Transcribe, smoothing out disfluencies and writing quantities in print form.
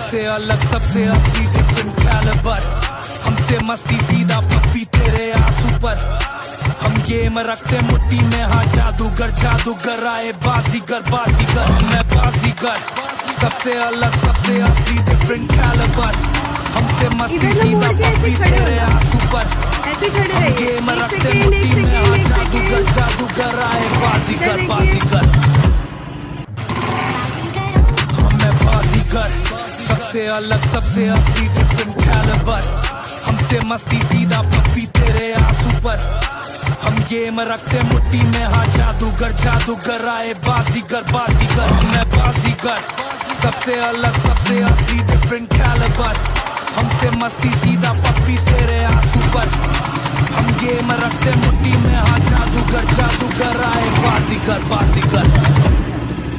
सबसे अलग सबसे असली डिफरेंट कैलिबर, हमसे मस्ती सीधा पप्पी तेरे आंसू पर। हम गेम रखते मुट्ठी में, हाँ जादूगर जादूगर आए बाजीगर बाजीगर, मैं बाजीगर। सबसे अलग सबसे असली डिफरेंट कैलिबर, हमसे मस्ती सीधा पप्पी तेरे आंसू पर। हम गेम रखते मुट्ठी में, हाँ जादूगर जादूगर आए बाजीगर बाजीगर, मैं बाजीगर। सबसे अलग सबसे असली डिफरेंट कैलिबर, हमसे मस्ती सीधा पप्पी तेरे आंसू पर। हम गेम रखते मुट्ठी में, हाँ जादूगर जादूगर आए बाजीगर बाजीगर, मैं बाजीगर। सबसे अलग सबसे असली डिफरेंट कैलिबर, हमसे मस्ती सीधा पप्पी तेरे आंसू पर। हम गेम रखते मुट्ठी में, हाँ जादूगर जादूगर आए बाजीगर बाजीगर।